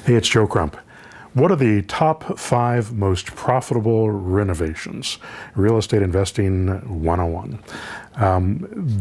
Hey, it's Joe Crump. What are the top 5 most profitable renovations? Real Estate Investing 101.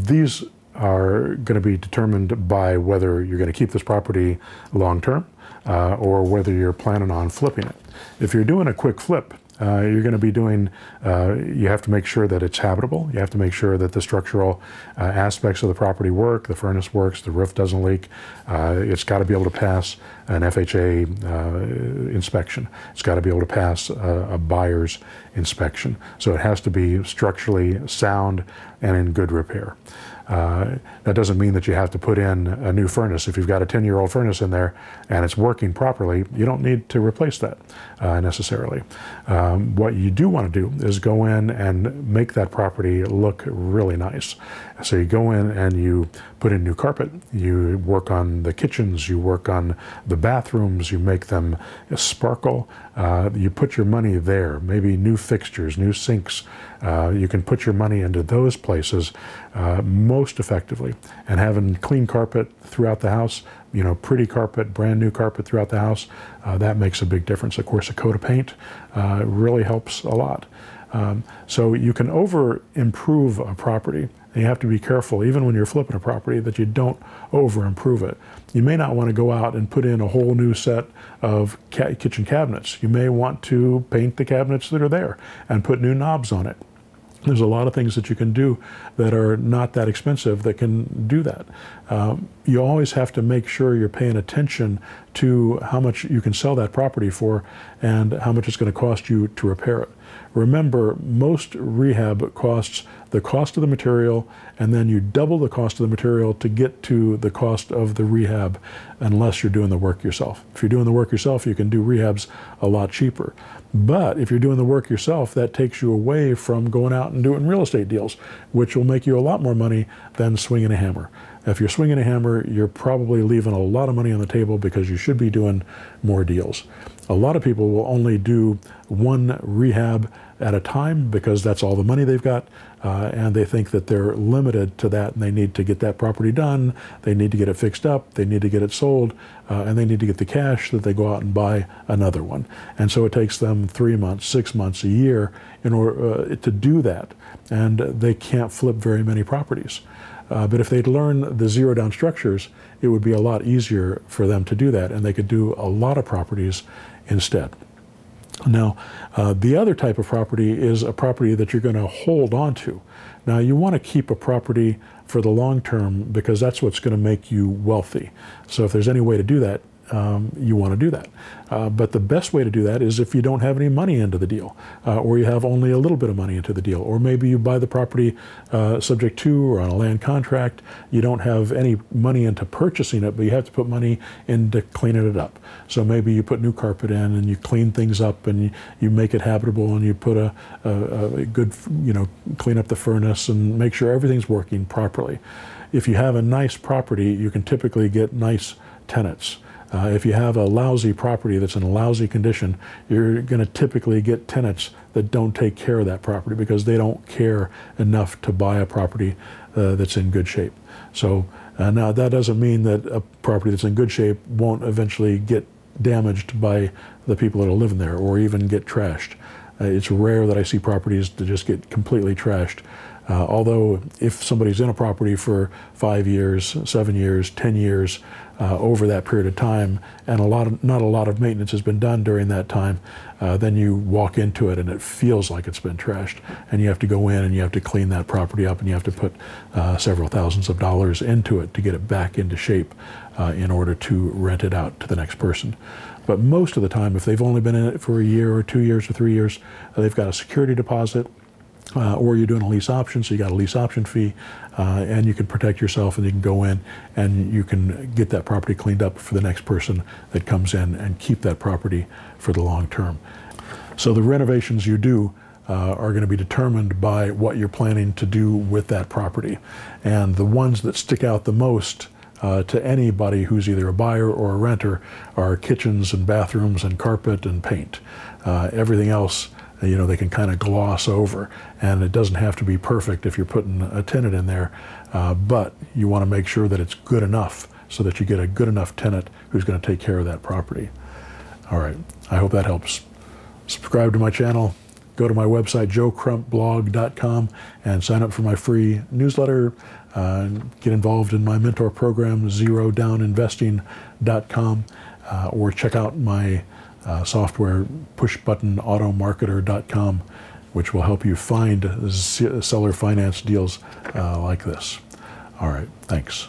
These are going to be determined by whether you're going to keep this property long term or whether you're planning on flipping it. If you're doing a quick flip, you're going to be doing, you have to make sure that it's habitable. You have to make sure that the structural aspects of the property work, the furnace works, the roof doesn't leak. It's got to be able to pass an FHA inspection. It's got to be able to pass a buyer's inspection. So it has to be structurally sound and in good repair. That doesn't mean that you have to put in a new furnace. If you've got a 10-year-old furnace in there and it's working properly, you don't need to replace that necessarily. What you do want to do is go in and make that property look really nice. So you go in and you put in new carpet, you work on the kitchens, you work on the bathrooms, you make them sparkle. You put your money there, maybe new fixtures, new sinks. You can put your money into those places most effectively. And having clean carpet throughout the house, you know, pretty carpet, brand new carpet throughout the house, that makes a big difference. Of course, a coat of paint really helps a lot. So you can over improve a property. And you have to be careful, even when you're flipping a property, that you don't over improve it. You may not want to go out and put in a whole new set of kitchen cabinets. You may want to paint the cabinets that are there and put new knobs on it. There's a lot of things that you can do that are not that expensive that can do that. You always have to make sure you're paying attention to how much you can sell that property for and how much it's going to cost you to repair it. Remember, most rehab costs the cost of the material, and then you double the cost of the material to get to the cost of the rehab unless you're doing the work yourself. If you're doing the work yourself, you can do rehabs a lot cheaper. But if you're doing the work yourself, that takes you away from going out and doing real estate deals, which will make you a lot more money than swinging a hammer. If you're swinging a hammer, you're probably leaving a lot of money on the table because you should be doing more deals. A lot of people will only do one rehab at a time because that's all the money they've got, and they think that they're limited to that, and they need to get that property done, they need to get it fixed up, they need to get it sold, and they need to get the cash that they go out and buy another one. And so it takes them 3 months, 6 months, a year in order to do that, and they can't flip very many properties. But if they'd learn the zero-down structures, it would be a lot easier for them to do that, and they could do a lot of properties instead. Now, the other type of property is a property that you're going to hold on to. Now, you want to keep a property for the long term because that's what's going to make you wealthy. So if there's any way to do that, you want to do that. But the best way to do that is if you don't have any money into the deal, or you have only a little bit of money into the deal, or maybe you buy the property subject to or on a land contract. You don't have any money into purchasing it, but you have to put money into cleaning it up. So maybe you put new carpet in and you clean things up and you make it habitable, and you put a good, you know, clean up the furnace and make sure everything's working properly. If you have a nice property, you can typically get nice tenants. If you have a lousy property that's in a lousy condition, you're going to typically get tenants that don't take care of that property because they don't care enough to buy a property that's in good shape. So now that doesn't mean that a property that's in good shape won't eventually get damaged by the people that are living there or even get trashed. It's rare that I see properties that just get completely trashed. Although if somebody's in a property for 5 years, 7 years, 10 years, over that period of time, and not a lot of maintenance has been done during that time, then you walk into it and it feels like it's been trashed, and you have to go in and you have to clean that property up, and you have to put several thousands of dollars into it to get it back into shape in order to rent it out to the next person. But most of the time, if they've only been in it for a year or 2 years or 3 years, they've got a security deposit, or you're doing a lease option, so you got a lease option fee, and you can protect yourself, and you can go in and you can get that property cleaned up for the next person that comes in and keep that property for the long term. So the renovations you do are going to be determined by what you're planning to do with that property. And the ones that stick out the most to anybody who's either a buyer or a renter are kitchens and bathrooms and carpet and paint. Everything else, you know, they can kind of gloss over, and it doesn't have to be perfect if you're putting a tenant in there, but you want to make sure that it's good enough so that you get a good enough tenant who's going to take care of that property. All right, I hope that helps. Subscribe to my channel. Go to my website, joecrumpblog.com, and sign up for my free newsletter. Get involved in my mentor program, zerodowninvesting.com, or check out my software, pushbuttonautomarketer.com, which will help you find seller finance deals like this. All right, thanks.